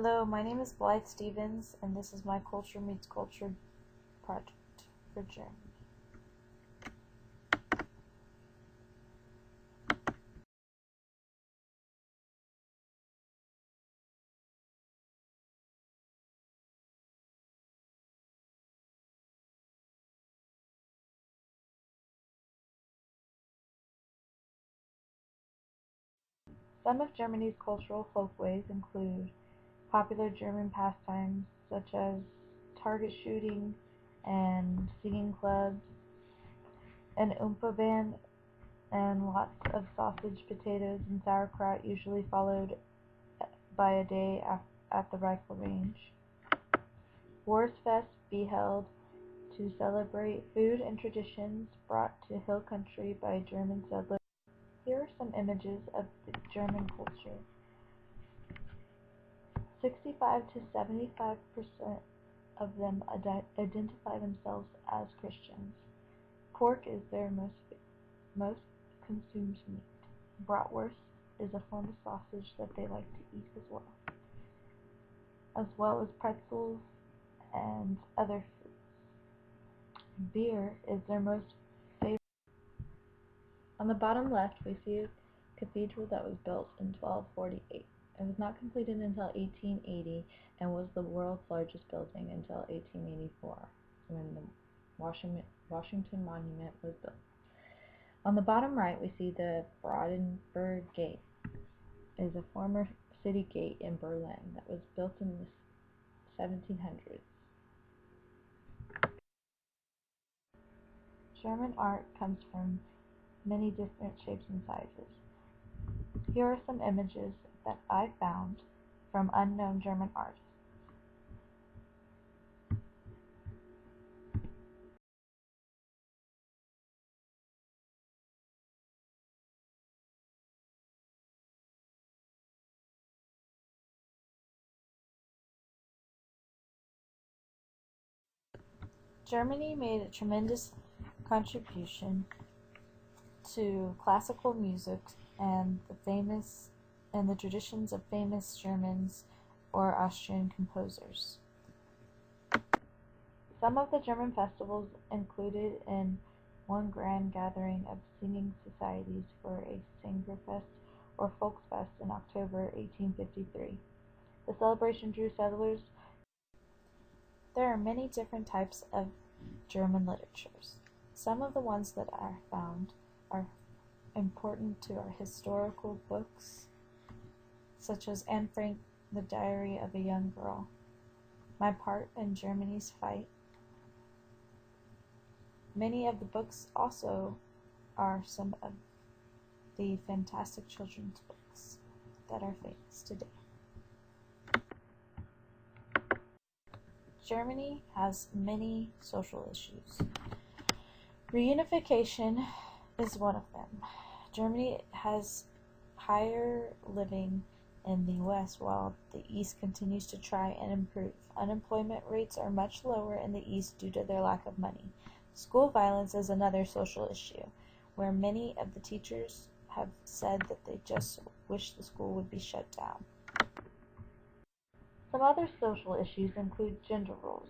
Hello, my name is Blythe Stevens, and this is my Culture Meets Culture project for Germany. Some of Germany's cultural folkways include popular German pastimes such as target shooting and singing clubs, an Oompa band, and lots of sausage, potatoes, and sauerkraut, usually followed by a day at the rifle range. Wurstfest be held to celebrate food and traditions brought to hill country by German settlers. Here are some images of the German culture. 65 to 75% of them identify themselves as Christians. Pork is their most consumed meat. Bratwurst is a form of sausage that they like to eat as well as pretzels and other foods. Beer is their most favorite. On the bottom left, we see a cathedral that was built in 1248. It was not completed until 1880 and was the world's largest building until 1884, when the Washington Monument was built. On the bottom right, we see the Brandenburg Gate. It is a former city gate in Berlin that was built in the 1700s. German art comes from many different shapes and sizes. Here are some images that I found from unknown German artists. Germany made a tremendous contribution to classical music and the traditions of famous Germans or Austrian composers. Some of the German festivals included in one grand gathering of singing societies for a Sängerfest or Volksfest in October 1853. The celebration drew settlers. There are many different types of German literatures. Some of the ones that I found are important to our historical books, such as Anne Frank, The Diary of a Young Girl, My Part in Germany's Fight. Many of the books also are some of the fantastic children's books that are famous today. Germany has many social issues. Reunification is one of them. Germany has higher living in the West while the East continues to try and improve. Unemployment rates are much lower in the East due to their lack of money. School violence is another social issue, where many of the teachers have said that they just wish the school would be shut down. Some other social issues include gender roles.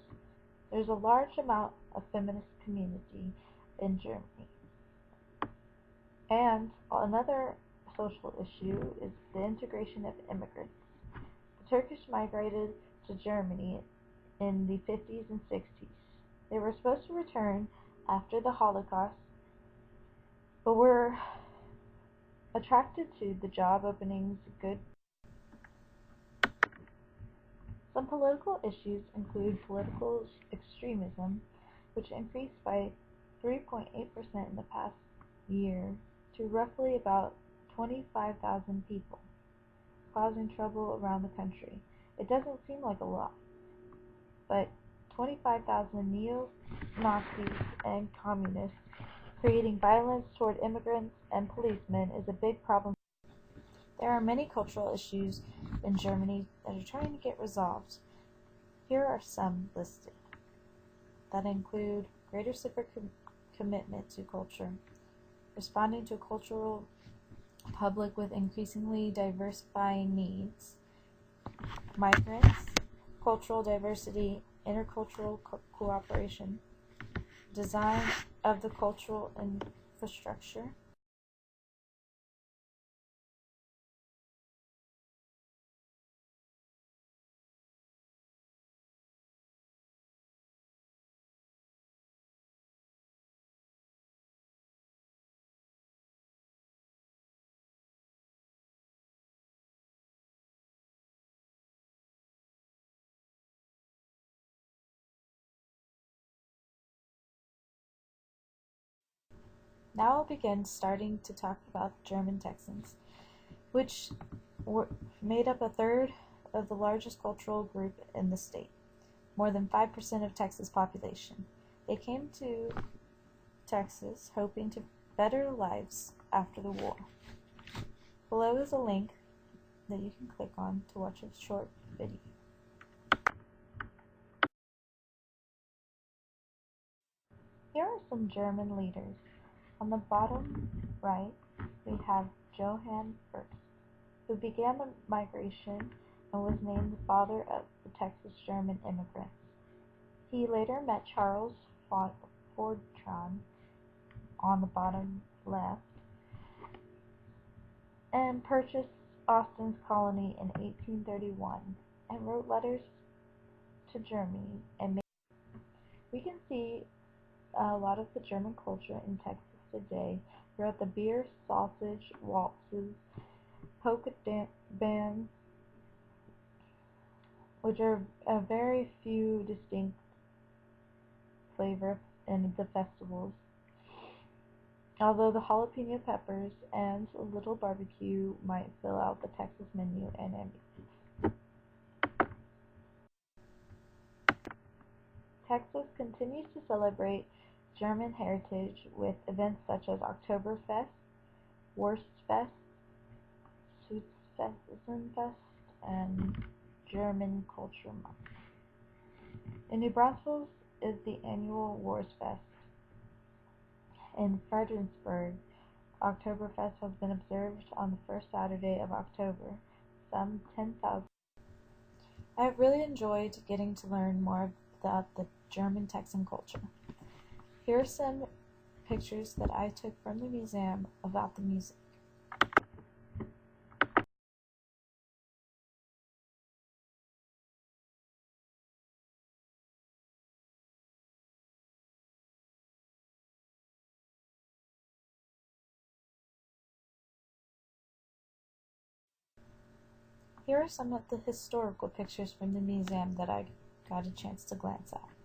There's a large amount of feminist community in Germany. And another social issue is the integration of immigrants. The Turkish migrated to Germany in the 50s and 60s. They were supposed to return after the Holocaust, but were attracted to the job openings, Some political issues include political extremism, which increased by 3.8% in the past year to roughly about 25,000 people, causing trouble around the country. It doesn't seem like a lot, but 25,000 neo-Nazis and communists creating violence toward immigrants and policemen is a big problem. There are many cultural issues in Germany that are trying to get resolved. Here are some listed that include greater civic commitment to culture, responding to a cultural public with increasingly diversifying needs, migrants, cultural diversity, intercultural cooperation, design of the cultural infrastructure, Now I'll begin starting to talk about German Texans, which made up a third of the largest cultural group in the state, more than 5% of Texas' population. They came to Texas hoping to better their lives after the war. Below is a link that you can click on to watch a short video. Here are some German leaders. On the bottom right, we have Johann First, who began the migration and was named the father of the Texas German immigrants. He later met Charles Fortran on the bottom left and purchased Austin's colony in 1831 and wrote letters to Germany and we can see a lot of the German culture in Texas today throughout the beer, sausage, waltzes, polka bands, which are a very few distinct flavor in the festivals. Although the jalapeno peppers and a little barbecue might fill out the Texas menu and ambience. Texas continues to celebrate German heritage with events such as Oktoberfest, Wurstfest, Südwestfest, and German Culture Month. In New Braunfels is the annual Wurstfest. In Fredericksburg, Oktoberfest has been observed on the first Saturday of October. Some 10,000. I have really enjoyed getting to learn more about the German Texan culture. Here are some pictures that I took from the museum about the music. Here are some of the historical pictures from the museum that I got a chance to glance at.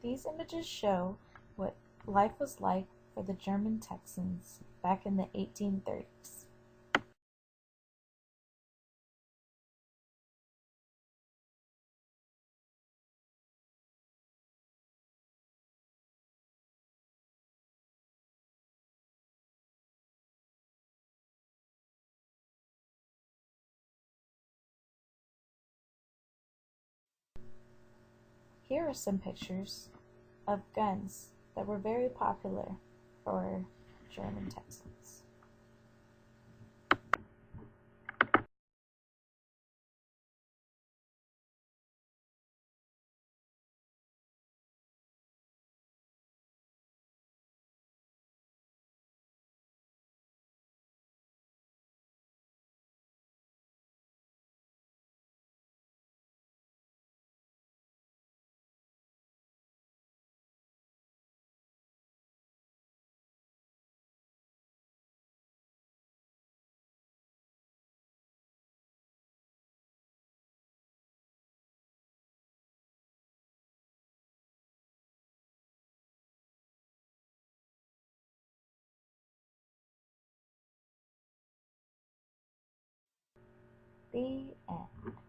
These images show what life was like for the German Texans back in the 1830s. Here are some pictures of guns that were very popular for German Texans. The end.